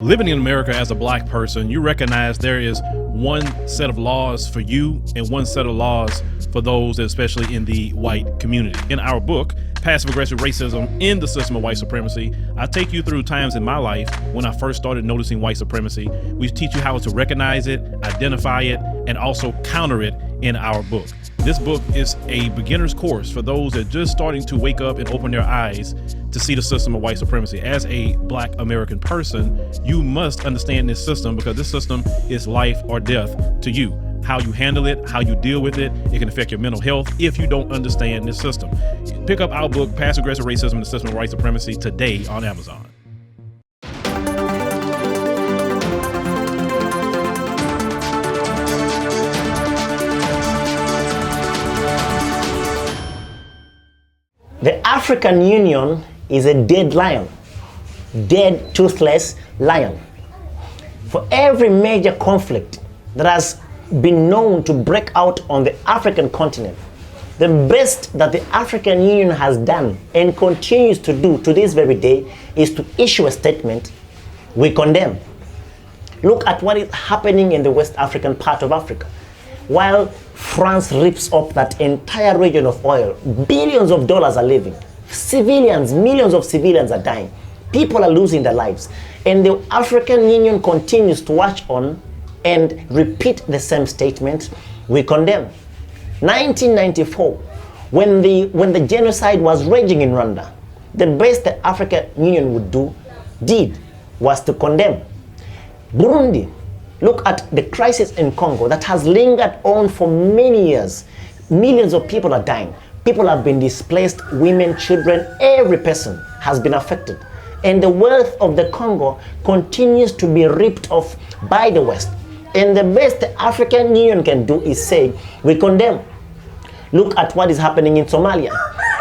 Living in America as a black person, you recognize there is one set of laws for you and one set of laws for those, especially in the white community. In our book, Passive Aggressive Racism in the System of White Supremacy, I take you through times in my life when I first started noticing white supremacy. We teach you how to recognize it, identify it, and also counter it in our book. This book is a beginner's course for those that are just starting to wake up and open their eyes to see the system of white supremacy. As a black American person, you must understand this system because this system is life or death to you. How you handle it, how you deal with it, it can affect your mental health if you don't understand this system. Pick up our book, Passive Aggressive Racism and the System of White Supremacy, today on Amazon. The African Union is a dead lion, dead, toothless lion. For every major conflict that has been known to break out on the African continent, the best that the African Union has done and continues to do to this very day is to issue a statement: we condemn. Look at what is happening in the West African part of Africa. While France rips up that entire region of oil, billions of dollars are leaving. Civilians, millions of civilians are dying. People are losing their lives. And the African Union continues to watch on and repeat the same statement: we condemn. 1994, when the genocide was raging in Rwanda, the best the African Union did was to condemn. Burundi, look at the crisis in Congo that has lingered on for many years. Millions of people are dying. People have been displaced, women, children, every person has been affected. And the wealth of the Congo continues to be ripped off by the West. And the best the African Union can do is say, we condemn. Look at what is happening in Somalia.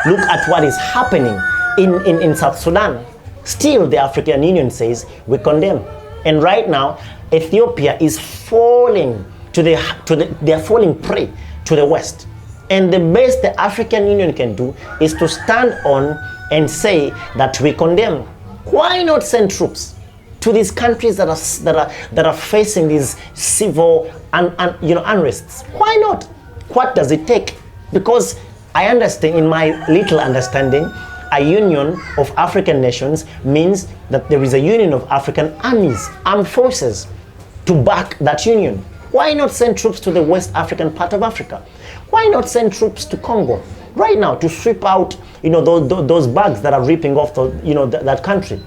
Look at what is happening in South Sudan. Still, the African Union says, we condemn. And right now, Ethiopia is falling they're falling prey to the West. And the best the African Union can do is to stand on and say that we condemn. Why not send troops to these countries that are facing these civil unrests? Why not? What does it take? Because I understand, in my little understanding, a union of African nations means that there is a union of African armies, armed forces, to back that union. Why not send troops to the West African part of Africa? Why not send troops to Congo right now to sweep out, those bugs that are ripping off that country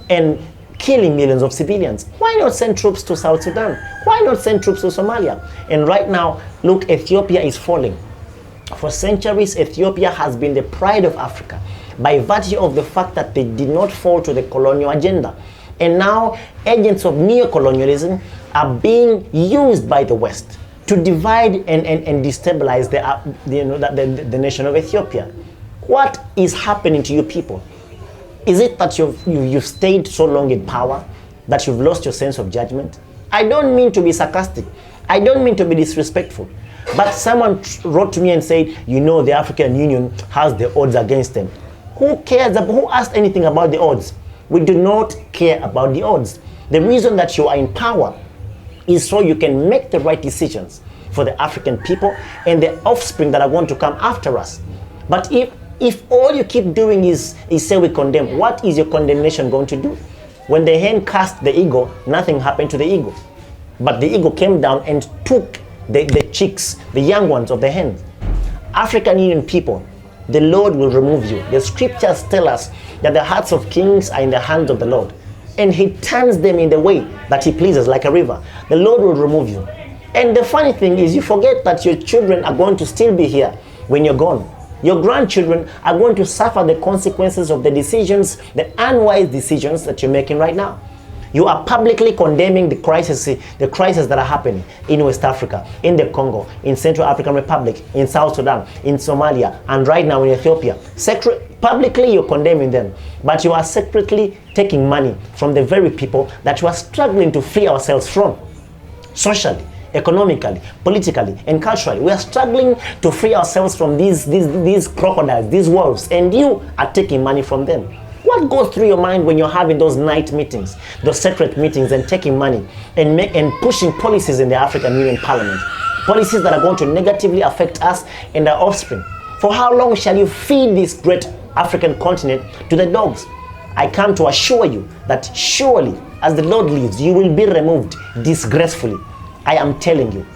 and killing millions of civilians? Why not send troops to South Sudan? Why not send troops to Somalia? And right now, look, Ethiopia is falling. For centuries, Ethiopia has been the pride of Africa by virtue of the fact that they did not fall to the colonial agenda. And now, agents of neo-colonialism are being used by the West to divide and destabilize the nation of Ethiopia. What is happening to you people? Is it that you've stayed so long in power that you've lost your sense of judgment? I don't mean to be sarcastic. I don't mean to be disrespectful. But someone wrote to me and said, the African Union has the odds against them. Who cares? Who asked anything about the odds? We do not care about the odds. The reason that you are in power is so you can make the right decisions for the African people and the offspring that are going to come after us. But if all you keep doing is say we condemn, what is your condemnation going to do? When the hen cast the eagle, nothing happened to the eagle. But the eagle came down and took the chicks, the young ones of the hen. African Union people, the Lord will remove you. The scriptures tell us that the hearts of kings are in the hands of the Lord, and he turns them in the way that he pleases, like a river. The Lord will remove you. And the funny thing is, you forget that your children are going to still be here when you're gone. Your grandchildren are going to suffer the consequences of the decisions, the unwise decisions that you're making right now. You are publicly condemning the crises that are happening in West Africa, in the Congo, in Central African Republic, in South Sudan, in Somalia, and right now in Ethiopia. Publicly, you're condemning them, but you are secretly taking money from the very people that you are struggling to free ourselves from, socially, economically, politically, and culturally. We are struggling to free ourselves from these crocodiles, these wolves, and you are taking money from them. What goes through your mind when you're having those night meetings, those secret meetings, and taking money and pushing policies in the African Union Parliament? Policies that are going to negatively affect us and our offspring. For how long shall you feed this great African continent to the dogs? I come to assure you that surely, as the Lord lives, you will be removed disgracefully. I am telling you.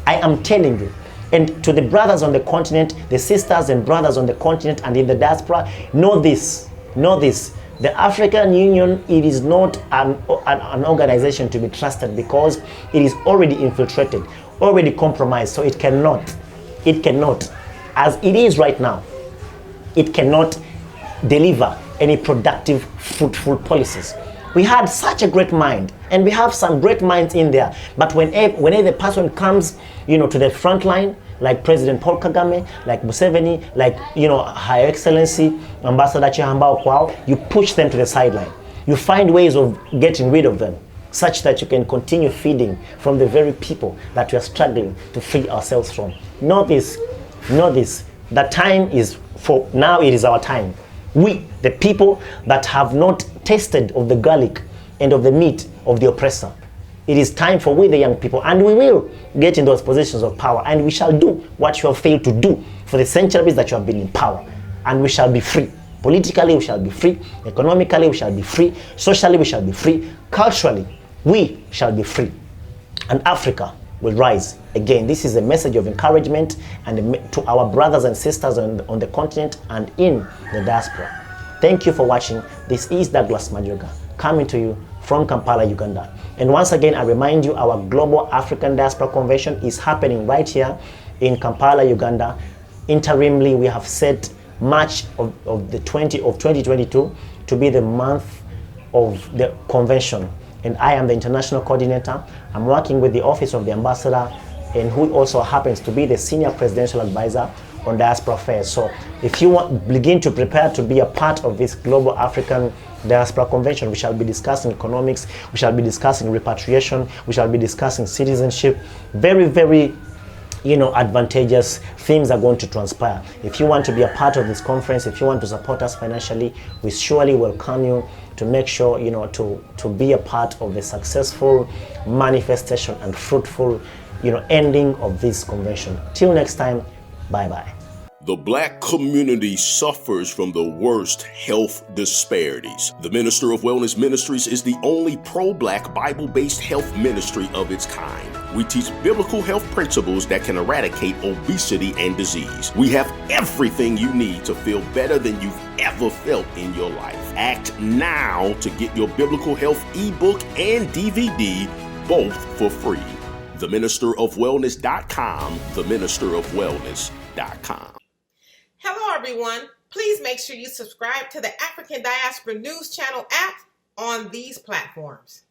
I am telling you. And to the brothers on the continent, the sisters and brothers on the continent and in the diaspora, know this. Know this. The African Union, it is not an organization to be trusted because it is already infiltrated, already compromised. So it cannot, as it is right now, it cannot deliver any productive, fruitful policies. We had such a great mind, and we have some great minds in there. But whenever the person comes, to the front line, like President Paul Kagame, like Museveni, like Her Excellency Ambassador Chihamba Okwao, you push them to the sideline. You find ways of getting rid of them, such that you can continue feeding from the very people that we are struggling to free ourselves from. Know this. The time is for now. It is our time. We, the people that have not tasted of the garlic and of the meat of the oppressor, it is time for we, the young people, and we will get in those positions of power, and we shall do what you have failed to do for the centuries that you have been in power, and we shall be free. Politically, we shall be free. Economically, we shall be free. Socially, we shall be free. Culturally, we shall be free. And Africa will rise again. This is a message of encouragement and to our brothers and sisters on the continent and in the diaspora. Thank you for watching. This is Dauglas Majwega coming to you from Kampala, Uganda. And once again, I remind you, our Global African Diaspora Convention is happening right here in Kampala, Uganda. Interimly, we have set March of 2022 to be the month of the convention. And I am the international coordinator. I'm working with the Office of the Ambassador, and who also happens to be the Senior Presidential Advisor on Diaspora Affairs. So if you begin to prepare to be a part of this Global African Diaspora Convention, we shall be discussing economics, we shall be discussing repatriation, we shall be discussing citizenship. Very, very advantageous themes are going to transpire. If you want to be a part of this conference, if you want to support us financially, we surely welcome you to make sure to be a part of the successful manifestation and fruitful ending of this convention. Till next time, bye bye. The Black community suffers from the worst health disparities. The Minister of Wellness Ministries is the only pro-Black Bible-based health ministry of its kind. We teach biblical health principles that can eradicate obesity and disease. We have everything you need to feel better than you've ever felt in your life. Act now to get your biblical health ebook and DVD, both for free. TheMinisterofWellness.com, TheMinisterofWellness.com. Hello, everyone. Please make sure you subscribe to the African Diaspora News Channel app on these platforms.